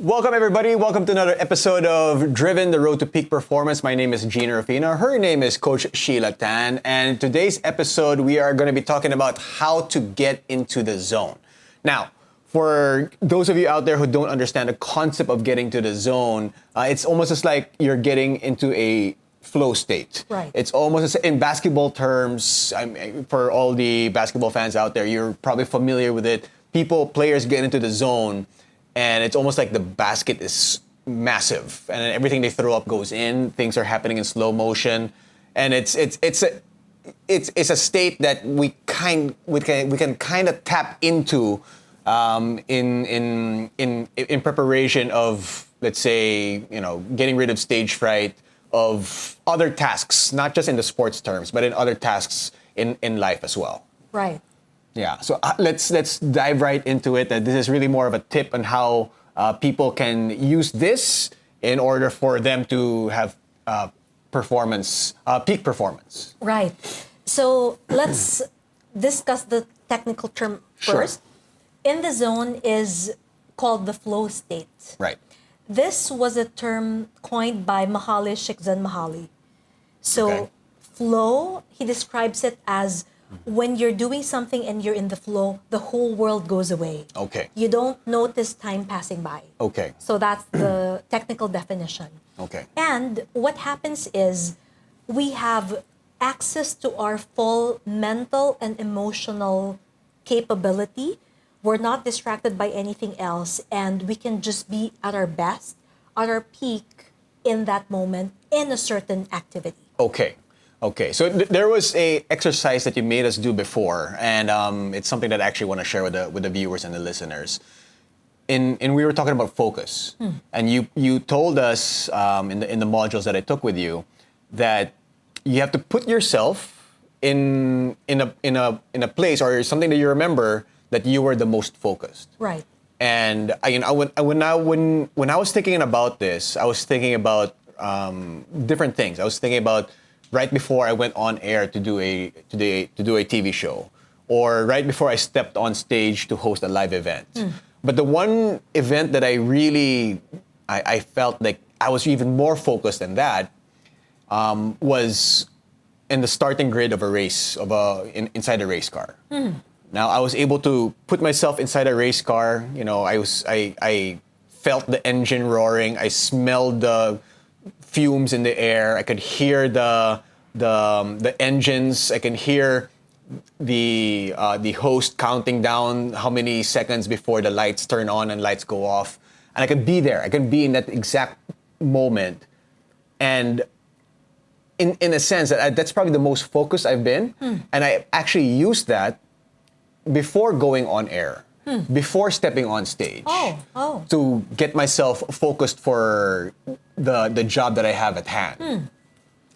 Welcome everybody. Welcome to another episode of Driven, the Road to Peak Performance. My name is Jinno Rufino. Her name is Coach Sheila Tan. And in today's episode, we are going to be talking about how to get into the zone. Now, for those of you out there who don't understand the concept of getting to the zone, it's almost just like you're getting into a flow state. Right. It's almost in basketball terms. For all the basketball fans out there, you're probably familiar with it. Players get into the zone, and it's almost like the basket is massive, and everything they throw up goes in. Things are happening in slow motion, and it's a state that we can kind of tap into in preparation of, let's say, getting rid of stage fright, of other tasks, not just in the sports terms, but in other tasks in life as well. Right. Yeah, so let's dive right into it. This is really more of a tip on how people can use this in order for them to have peak performance. Right. So let's discuss the technical term first. Sure. In the zone is called the flow state. Right. This was a term coined by Mihaly Csikszentmihalyi. So Okay. flow, he describes it as when you're doing something and you're in the flow, the whole world goes away. Okay. You don't notice time passing by. Okay. So that's the technical definition. Okay. And what happens is we have access to our full mental and emotional capability. We're not distracted by anything else, and we can just be at our best, at our peak in that moment in a certain activity. Okay. So there was a exercise that you made us do before, and it's something that I actually want to share with the viewers and the listeners. And we were talking about focus, and you told us in the modules that I took with you that you have to put yourself in a place or something that you remember that you were the most focused. Right. And when I was thinking about this, I was thinking about different things. I was thinking about right before I went on air to do a TV show, or right before I stepped on stage to host a live event. But the one event that I felt like I was even more focused than that was in the starting grid of a race inside a race car. Now I was able to put myself inside a race car. I felt the engine roaring. I smelled the fumes in the air. I could hear the engines. I can hear the host counting down how many seconds before the lights turn on and lights go off. And I can be there. I can be in that exact moment. And in a sense, that's probably the most focused I've been. And I actually used that before going on air. Before stepping on stage, to get myself focused for the job that I have at hand.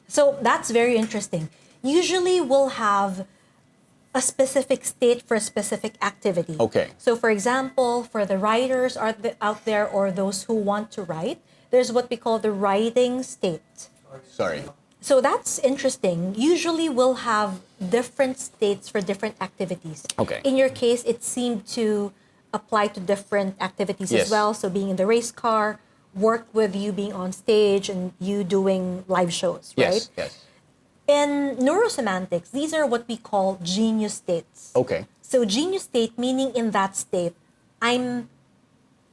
So that's very interesting. Usually we'll have a specific state for a specific activity. Okay. So for example, for the writers out there or those who want to write, there's what we call the writing state. Sorry. So that's interesting. Usually we'll have different states for different activities. Okay. In your case, it seemed to apply to different activities Yes. as well. So being in the race car worked with you being on stage and you doing live shows, right? Yes. In neurosemantics, these are what we call genius states. Okay. So genius state, meaning in that state, I'm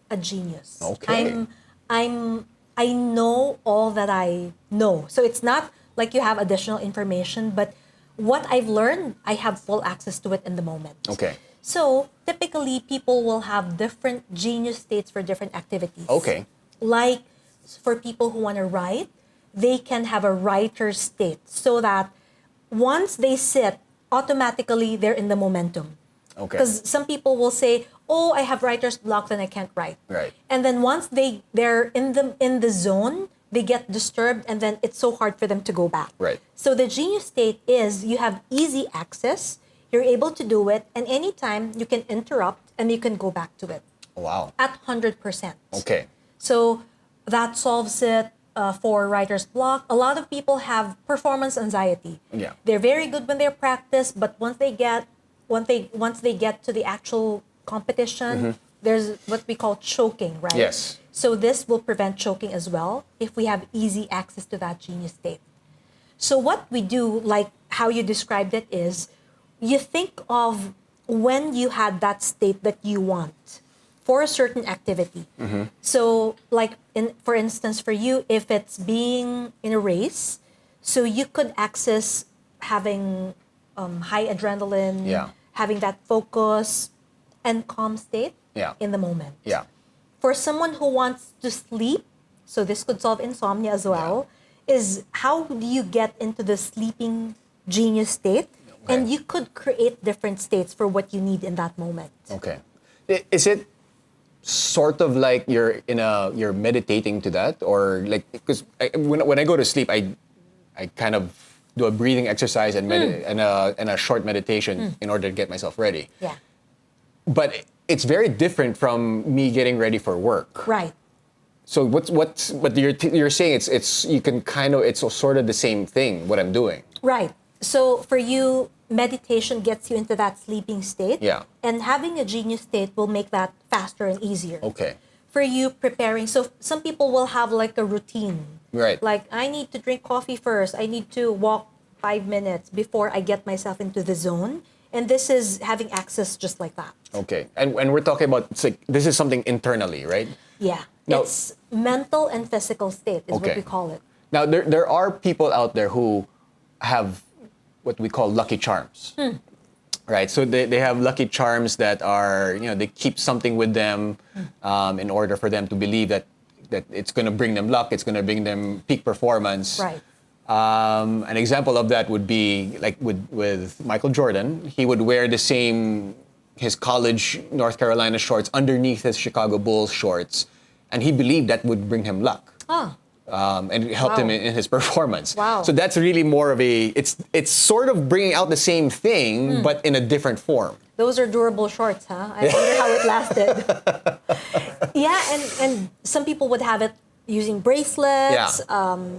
a genius. Okay. I know all that I know. So it's not like you have additional information, but what I've learned, I have full access to it in the moment. Okay. So typically people will have different genius states for different activities. Okay. Like for people who want to write, they can have a writer's state so that once they sit, automatically they're in the momentum. Okay. Because some people will say, oh, I have writer's block and I can't write. Right. And then once they're in the zone, they get disturbed and then it's so hard for them to go back. Right. So the genius state is you have easy access, you're able to do it, and anytime you can interrupt and you can go back to it. Wow. At 100%. Okay. So that solves it for writer's block. A lot of people have performance anxiety. Yeah. They're very good when they're practice, but once they get to the actual competition, there's what we call choking, right? Yes. So this will prevent choking as well if we have easy access to that genius state. So what we do, like how you described it, is you think of when you had that state that you want for a certain activity. So like for instance, for you, if it's being in a race, so you could access having high adrenaline, Yeah. having that focus and calm state Yeah. in the moment. Yeah. For someone who wants to sleep, so this could solve insomnia as well, is how do you get into the sleeping genius state? Okay. And you could create different states for what you need in that moment. Okay. Is it sort of like you're meditating to that, or like, because when I go to sleep, I kind of do a breathing exercise and and a short meditation in order to get myself ready. Yeah. But it's very different from me getting ready for work. Right. So but you're saying it's you can kind of, it's sort of the same thing what I'm doing. Right. So for you, meditation gets you into that sleeping state. Yeah. And having a genius state will make that faster and easier. Okay. For you preparing, so some people will have like a routine. Right. Like, I need to drink coffee first. I need to walk 5 minutes before I get myself into the zone. And this is having access just like that. Okay. And we're talking about, it's like, this is something internally, right? Yeah. Now- It's mental and physical state is Okay. what we call it. Now, there are people out there who have what we call lucky charms. Right? So they have lucky charms that are, they keep something with them in order for them to believe that it's going to bring them luck, it's going to bring them peak performance. Right. An example of that would be like with Michael Jordan. He would wear his college North Carolina shorts underneath his Chicago Bulls shorts, and he believed that would bring him luck. Ah. And it helped him Wow. in his performance. Wow. So that's really more of it's sort of bringing out the same thing, but in a different form. Those are durable shorts, huh? I wonder how it lasted. Yeah, and some people would have it using bracelets,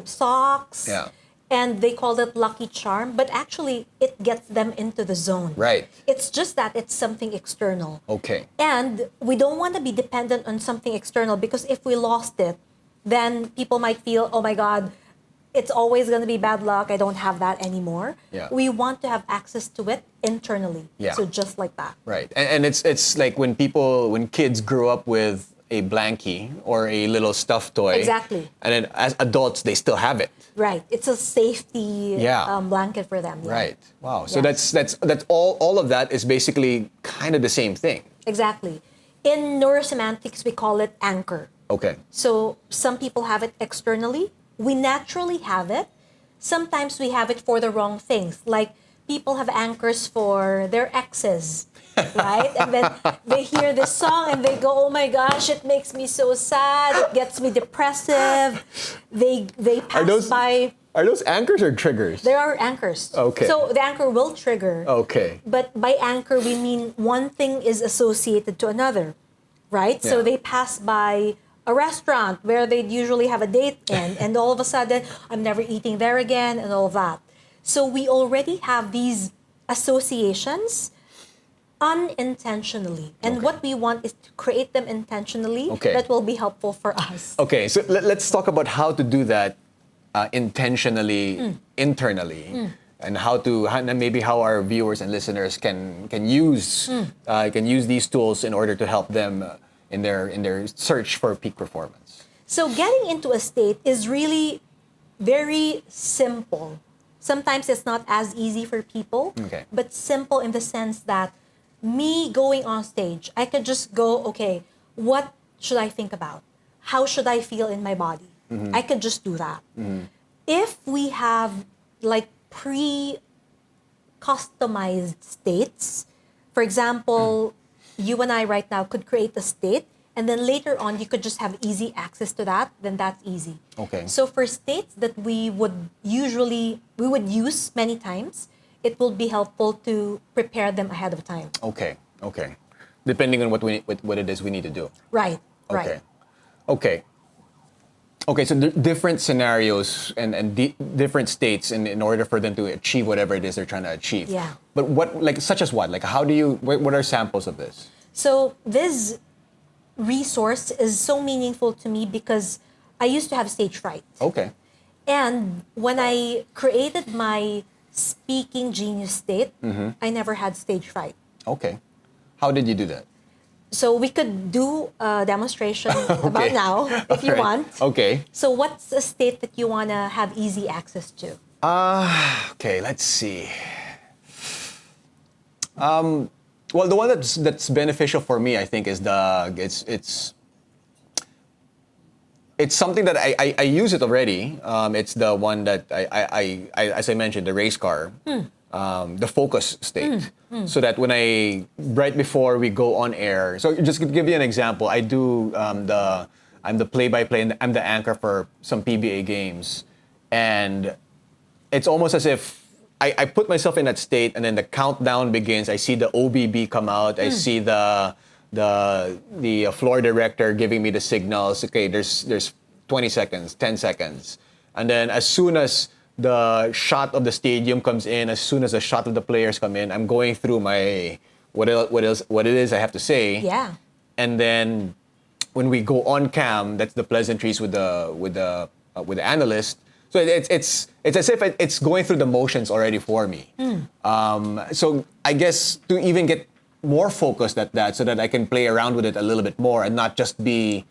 socks. Yeah. And they call it lucky charm, but actually it gets them into the zone. Right. It's just that it's something external. Okay. And we don't want to be dependent on something external, because if we lost it, then people might feel, oh my God, it's always going to be bad luck. I don't have that anymore. Yeah. We want to have access to it internally. Yeah. So just like that. Right. And it's like when kids grow up with a blankie or a little stuffed toy. Exactly. And then as adults, they still have it. Right. It's a safety blanket for them. Yeah. Right. Wow. So Yes. that's all of that is basically kind of the same thing. Exactly. In neurosemantics, we call it anchor. Okay. So some people have it externally. We naturally have it. Sometimes we have it for the wrong things. Like people have anchors for their exes, right? And then they hear this song and they go, oh my gosh, it makes me so sad. It gets me depressive. They pass by. Are those anchors or triggers? There are anchors. Okay. So the anchor will trigger. Okay. But by anchor, we mean one thing is associated to another, right? So Yeah. they pass by a restaurant where they'd usually have a date in, and all of a sudden, I'm never eating there again, and all of that. So we already have these associations unintentionally. And Okay. what we want is to create them intentionally. Okay. That will be helpful for us. Okay, so let's talk about how to do that intentionally, internally, and maybe how our viewers and listeners can use these tools in order to help them in their search for peak performance. So getting into a state is really very simple. Sometimes it's not as easy for people, Okay. but simple in the sense that me going on stage, I could just go, okay, what should I think about? How should I feel in my body? I could just do that. If we have like pre-customized states, for example, you and I right now could create a state, and then later on you could just have easy access to that, then that's easy. Okay. So for states that we would use many times, it will be helpful to prepare them ahead of time. Okay. Depending on what it is we need to do. Right. Okay, so different scenarios and different states in order for them to achieve whatever it is they're trying to achieve. Yeah. But such as what? Like what are samples of this? So this resource is so meaningful to me because I used to have stage fright. Okay. And when I created my speaking genius state, I never had stage fright. Okay. How did you do that? So we could do a demonstration about now if you Alright. want. Okay. So what's a state that you want to have easy access to? Okay, let's see. Well, the one that's beneficial for me, I think, is it's something that I use it already. It's the one that I as I mentioned, the race car, the focus state. So that when right before we go on air, so just to give you an example, I do I'm the play-by-play and I'm the anchor for some PBA games, and it's almost as if I put myself in that state, and then the countdown begins. I see the OBB come out. I see the floor director giving me the signals. Okay, there's 20 seconds, 10 seconds, and then as soon as the shot of the stadium comes in, as soon as the shot of the players come in, I'm going through my what it is I have to say. Yeah. And then when we go on cam, that's the pleasantries with the analyst. So it's as if it's going through the motions already for me. So I guess to even get more focused at that, so that I can play around with it a little bit more and not just be,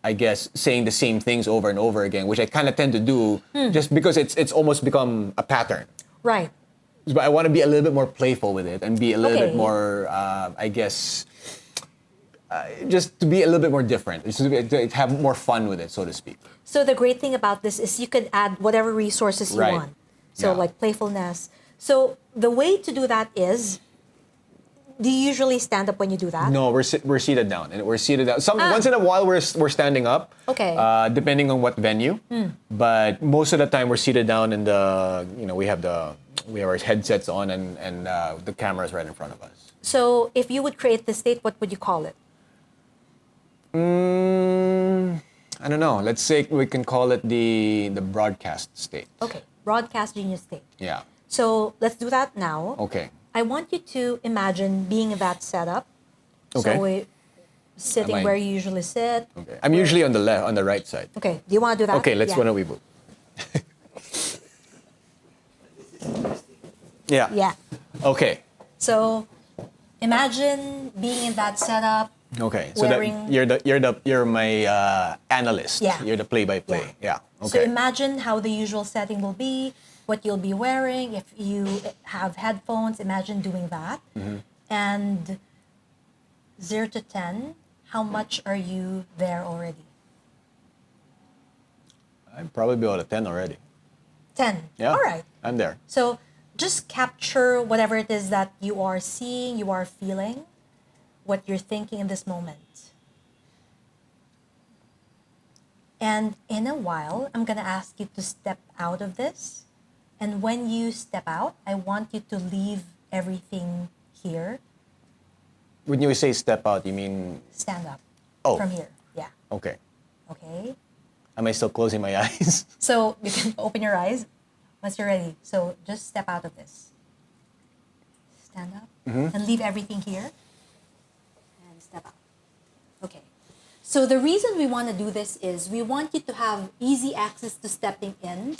I guess, saying the same things over and over again, which I kind of tend to do just because it's almost become a pattern. Right. But I want to be a little bit more playful with it and be a little Okay. bit more, I guess, just to be a little bit more different, just to have more fun with it, so to speak. So the great thing about this is you could add whatever resources you Right. want. So Yeah. like playfulness. So the way to do that is, do you usually stand up when you do that? No, we're seated down, and we're seated down. Once in a while we're standing up. Okay. Depending on what venue, but most of the time we're seated down, and we have our headsets on, and the camera's right in front of us. So if you would create this state, what would you call it? I don't know. Let's say we can call it the broadcast state. Okay, broadcast genius state. Yeah. So let's do that now. Okay. I want you to imagine being in that setup. Okay. So we're sitting Am I- where you usually sit. Okay. I'm usually on the right side. Okay, do you want to do that? Okay, let's Yeah. why don't we move? Yeah. Yeah. Okay. So imagine being in that setup. Okay. So Wearing- you're my analyst. Yeah. You're the play-by-play. Yeah. So Okay. imagine how the usual setting will be, what you'll be wearing. If you have headphones, imagine doing that. And 0 to 10, how much are you there already? I'd probably be about a 10 already. 10. Yeah. All right. I'm there. So just capture whatever it is that you are seeing, you are feeling, what you're thinking in this moment. And in a while, I'm going to ask you to step out of this. And when you step out, I want you to leave everything here. When you say step out, you mean Stand up Oh. from here. Yeah. okay? Okay. Am I still closing my eyes? So you can open your eyes once you're ready. So just step out of this. Stand up and leave everything here. And step out. Okay. So the reason we want to do this is we want you to have easy access to stepping in,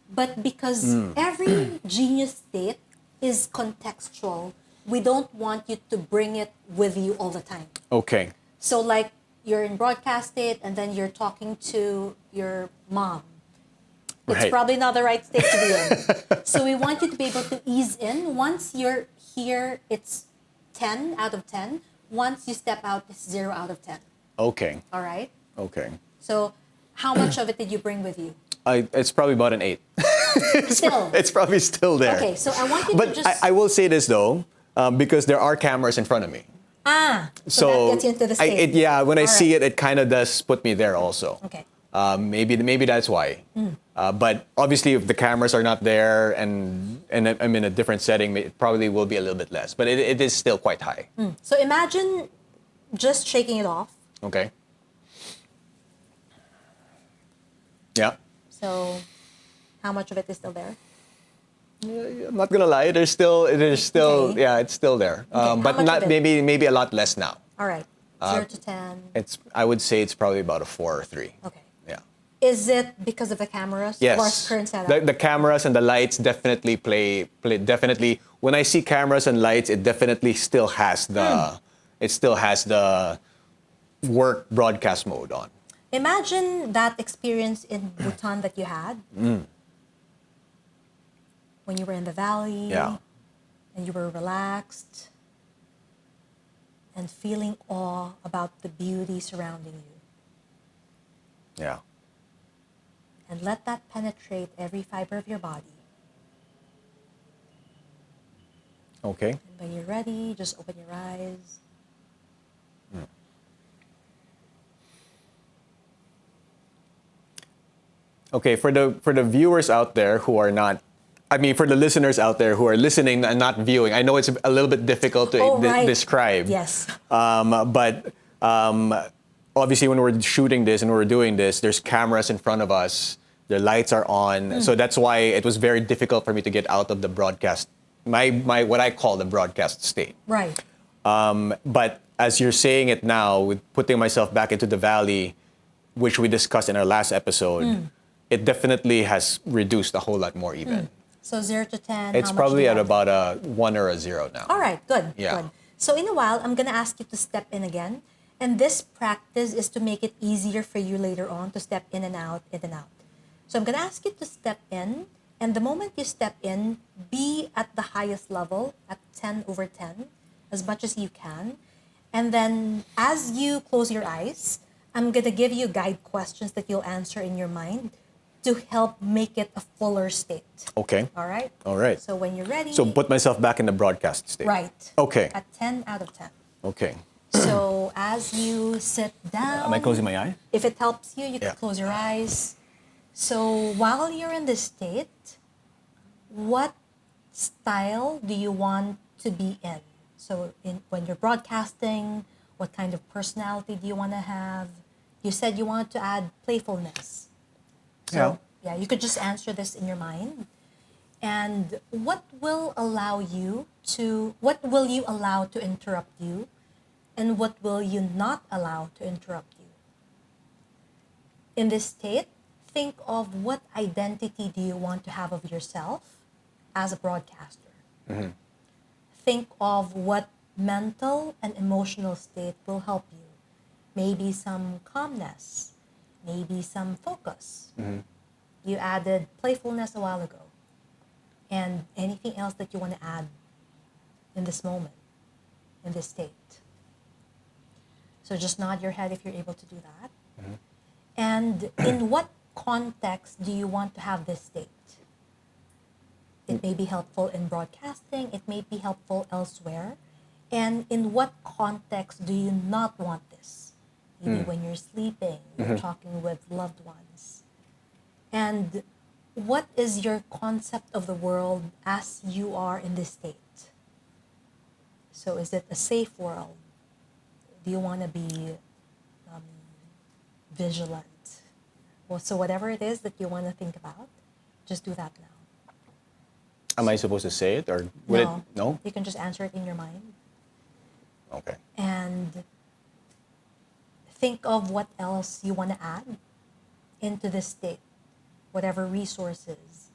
but because every genius state is contextual, we don't want you to bring it with you all the time. Okay. So like you're in broadcast state and then you're talking to your mom. It's Right. probably not the right state to be in. So we want you to be able to ease in. Once you're here, it's 10 out of 10. Once you step out, it's 0 out of 10. Okay. All right? Okay. So how much of it did you bring with you? It's probably about an 8. Still. It's probably still there. Okay, so I want you But to just... I will say this though, because there are cameras in front of me. so that gets you into the state. When I All see right. it kind of does put me there also. Okay. Maybe that's why. But obviously, if the cameras are not there and I'm in a different setting, it probably will be a little bit less. But it is still quite high. So imagine just shaking it off. Okay. Yeah. So how much of it is still there? I'm not gonna lie. It is still. Okay. Yeah, it's still there. how But much not of it? maybe a lot less now. All right. 0 to 10. I would say it's probably about a 4 or 3. Okay. Yeah. Is it because of the cameras or Yes. current setup? The cameras and the lights definitely play. Definitely, when I see cameras and lights, it definitely still has the work broadcast mode on. Imagine that experience in Bhutan that you had when you were in the valley Yeah. and you were relaxed and feeling awe about the beauty surrounding you. Yeah. And let that penetrate every fiber of your body. Okay. And when you're ready, just open your eyes. Okay, for the viewers out there who are not, I mean, for the listeners out there who are listening and not viewing, I know it's a little bit difficult to Right. describe. Yes. But obviously, when we're shooting this and we're doing this, there's cameras in front of us. The lights are on, so that's why it was very difficult for me to get out of the broadcast, my what I call the broadcast state. Right. But as you're saying it now, with putting myself back into the valley, which we discussed in our last episode, it definitely has reduced a whole lot more even. So 0 to 10, It's how much probably do you at have? about a 1 or a 0 now. All right, good, Yeah. good. So in a while, I'm going to ask you to step in again. And this practice is to make it easier for you later on to step in and out, in and out. So I'm going to ask you to step in. And the moment you step in, be at the highest level, at 10 over 10, as much as you can. And then as you close your eyes, I'm going to give you guide questions that you'll answer in your mind to help make it a fuller state. Okay. All right? All right. So when you're ready. So put myself back in the broadcast state. Right. Okay. At 10 out of 10. Okay. So as you sit down. Am I closing my eye? If it helps you, you can Yeah. close your eyes. So while you're in this state, what style do you want to be in? So when you're broadcasting, what kind of personality do you want to have? You said you want to add playfulness. So, yeah, you could just answer this in your mind. And what will you allow to interrupt you? And what will you not allow to interrupt you? In this state, think of what identity do you want to have of yourself as a broadcaster. Think of what mental and emotional state will help you. Maybe some calmness, maybe some focus. You added playfulness a while ago. And anything else that you want to add in this moment, in this state. So just nod your head if you're able to do that. And in what context do you want to have this state? It may be helpful in broadcasting, it may be helpful elsewhere. And in what context do you not want this? Maybe when you're sleeping, you're talking with loved ones. And what is your concept of the world as you are in this state? So is it a safe world? Do you want to be vigilant? Well, so whatever it is that you want to think about, just do that now. Am I supposed to say it or would No. it? No. You can just answer it in your mind. Okay. And think of what else you want to add into this state, whatever resources.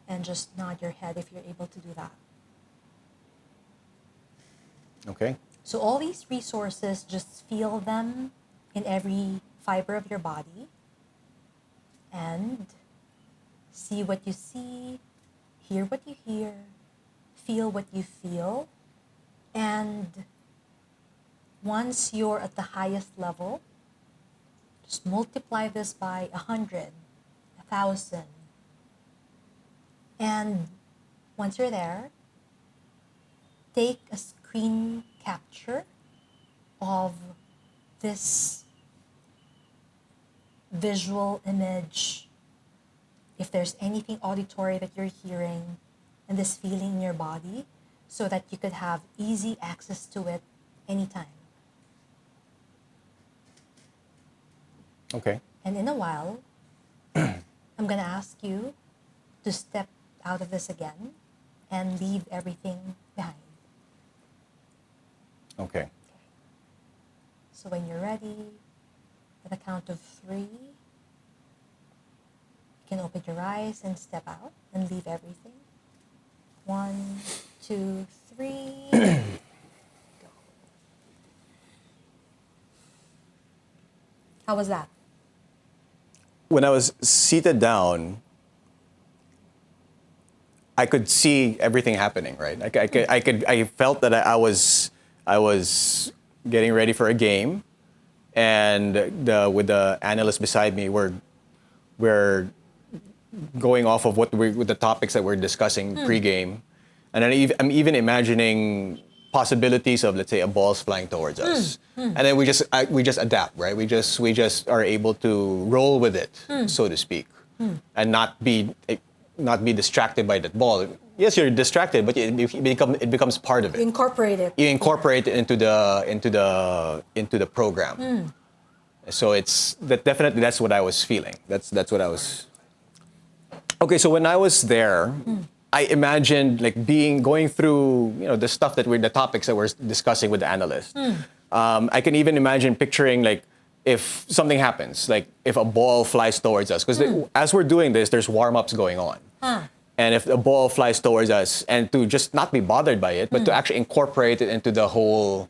And just nod your head if you're able to do that. Okay. So all these resources, just feel them in every fiber of your body and see what you see, hear what you hear, feel what you feel. And once you're at the highest level, just multiply this by 100, 1,000. And once you're there, take a screen capture of this visual image. If there's anything auditory that you're hearing and this feeling in your body, so that you could have easy access to it anytime. Okay. And in a while, I'm going to ask you to step out of this again and leave everything behind. Okay. So when you're ready, at the count of 3, you can open your eyes and step out and leave everything. 1, 2, 3. Go. How was that? When I was seated down, I could see everything happening, right? I felt that I was getting ready for a game, and with the analyst beside me, we're going off of with the topics that we're discussing pre-game, and then I'm even imagining possibilities of, let's say, a ball's flying towards us, and then we just adapt, right? We just are able to roll with it, so to speak, and not be distracted by that ball. Yes, you're distracted, but it becomes part of it. You incorporate it. You incorporate it into the program. So definitely that's what I was feeling. That's what I was. Okay, so when I was there, I imagined like going through the stuff the topics that we're discussing with the analyst. I can even imagine picturing like if something happens, like if a ball flies towards us, because as we're doing this, there's warm-ups going on. And if the ball flies towards us, and to just not be bothered by it, but to actually incorporate it into the whole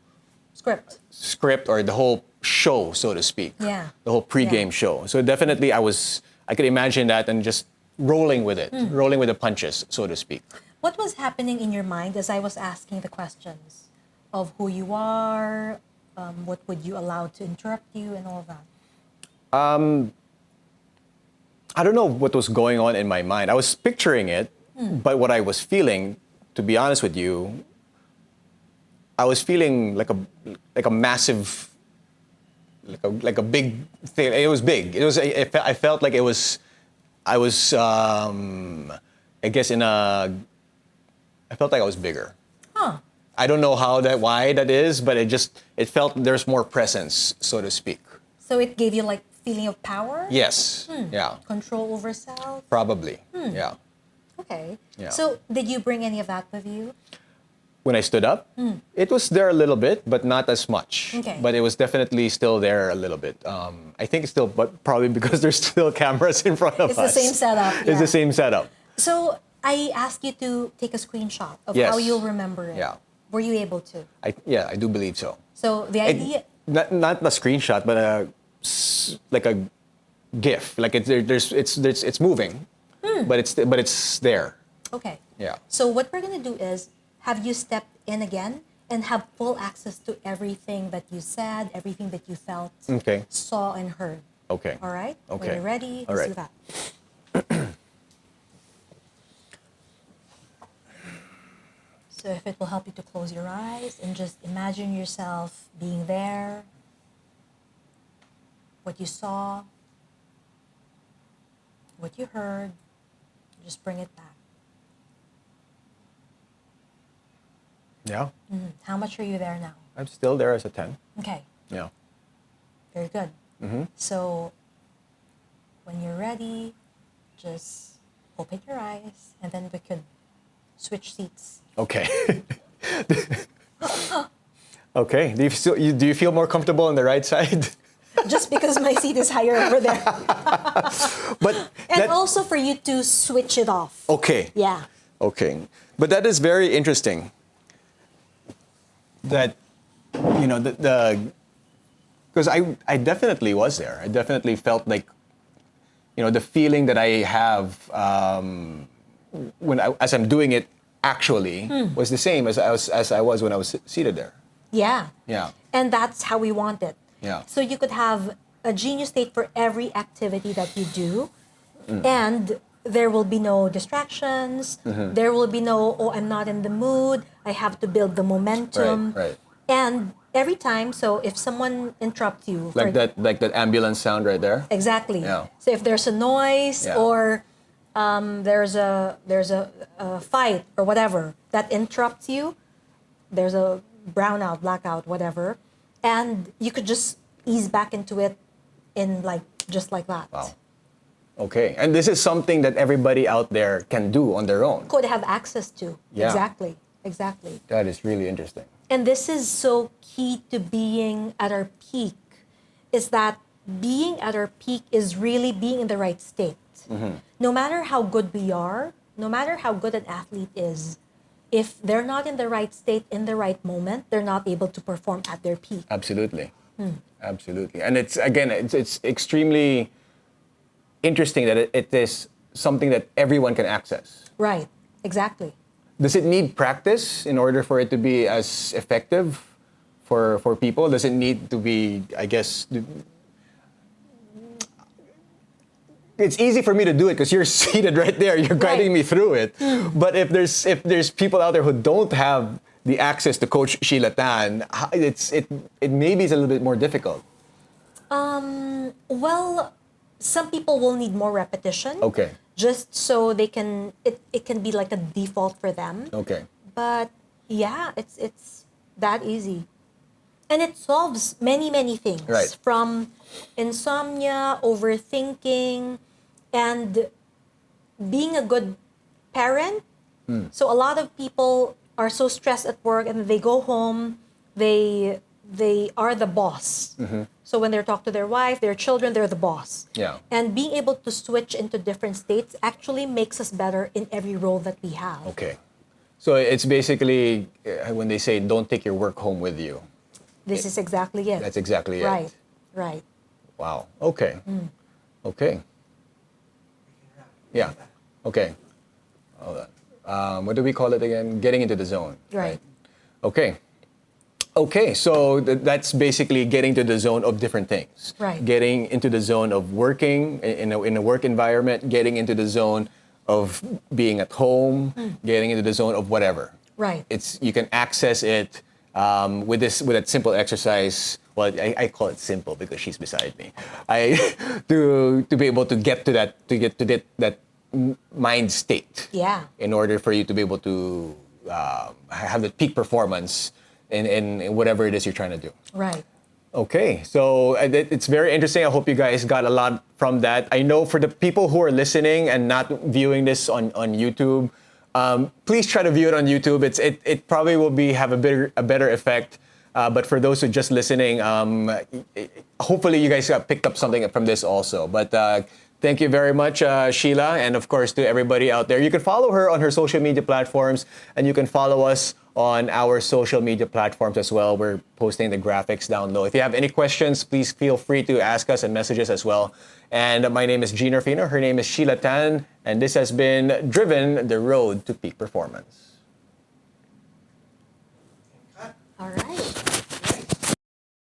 script or the whole show, so to speak. Yeah. The whole pre-game show. So definitely I could imagine that and just rolling with it, rolling with the punches, so to speak. What was happening in your mind as I was asking the questions of who you are, what would you allow to interrupt you, and all of that? I don't know what was going on in my mind. I was picturing it, but what I was feeling, to be honest with you, I was feeling like a massive, like a big thing. It was big. I felt like it was. I was. I guess I felt like I was bigger. Huh. I don't know why that is, but it felt there's more presence, so to speak. So it gave you like feeling of power? Yes. Yeah. Control over self? Probably. Yeah. Okay. Yeah. So did you bring any of that with you? When I stood up, it was there a little bit, but not as much. Okay. But it was definitely still there a little bit. I think it's still, but probably because there's still cameras in front of us. It's the same setup. It's the same setup. So I asked you to take a screenshot of Yes. how you'll remember it. Yeah. Were you able to? I do believe so. So the idea... Not a screenshot, but like a GIF. Like it's moving, but it's there. Okay. Yeah. So what we're going to do is have you step in again and have full access to everything that you said, everything that you felt, Okay. saw, and heard. Okay. All right? Okay. When you're ready, All let's right. do that. So if it will help you to close your eyes and just imagine yourself being there, what you saw, what you heard, just bring it back. Yeah. How much are you there now? I'm still there as a 10. Okay, Yeah. very good. So when you're ready, just open your eyes and then we could switch seats. Okay. Okay. Do you feel more comfortable on the right side? Just because my seat is higher over there. But And also for you to switch it off. okay. Yeah. Okay. But that is very interesting. That because I definitely was there. I definitely felt like the feeling that I have as I'm doing it actually was the same as I was when I was seated there. Yeah. Yeah. And that's how we want it. Yeah. So you could have a genius state for every activity that you do, and there will be no distractions. There will be no, oh, I'm not in the mood. I have to build the momentum. Right. And every time, so if someone interrupts you, Like that ambulance sound right there. exactly. Yeah. So if there's a noise Yeah. or there's a fight or whatever that interrupts you, there's a brownout, blackout, whatever, and you could just ease back into it in just like that. Wow. Okay. And this is something that everybody out there can do on their own. Could have access to. Yeah. Exactly. That is really interesting. And this is so key to being at our peak, is that being at our peak is really being in the right state. No matter how good we are, no matter how good an athlete is, if they're not in the right state in the right moment, they're not able to perform at their peak. Absolutely. Absolutely. And it's, again, it's extremely interesting that it is something that everyone can access. Right, exactly. Does it need practice in order for it to be as effective for people? Does it need to be, I guess, it's easy for me to do it because you're seated right there, you're guiding me through it. But if there's people out there who don't have the access to Coach Sheila Tan, it maybe is a little bit more difficult. Well, some people will need more repetition. Okay. Just so they can, it can be like a default for them. Okay. But yeah, it's that easy. And it solves many, many things. Right. From insomnia, overthinking, and being a good parent. So a lot of people are so stressed at work and they go home, they are the boss. So when they're talking to their wife, their children, they're the boss. Yeah. And being able to switch into different states actually makes us better in every role that we have. Okay. So it's basically when they say don't take your work home with you. This is exactly it. That's exactly it. Right, right. Wow. Okay. Okay. Yeah. Okay. Hold on. What do we call it again? Getting into the zone. Right. Okay. Okay, so that's basically getting to the zone of different things. Right. Getting into the zone of working in a work environment, getting into the zone of being at home, getting into the zone of whatever. Right. You can access it with that simple exercise. Well, I call it simple because she's beside me. To be able to get to that mind state. Yeah. In order for you to be able to have the peak performance in whatever it is you're trying to do. Right. Okay, so it's very interesting. I hope you guys got a lot from that. I know for the people who are listening and not viewing this on YouTube, please try to view it on YouTube. It probably will have a better effect. But for those who are just listening, hopefully you guys have picked up something from this also. But thank you very much, Sheila, and of course to everybody out there. You can follow her on her social media platforms, and you can follow us on our social media platforms as well. We're posting the graphics down low. If you have any questions, please feel free to ask us and message us as well. And my name is Jinno Rufino. Her name is Sheila Tan, and this has been Driven, the Road to Peak Performance.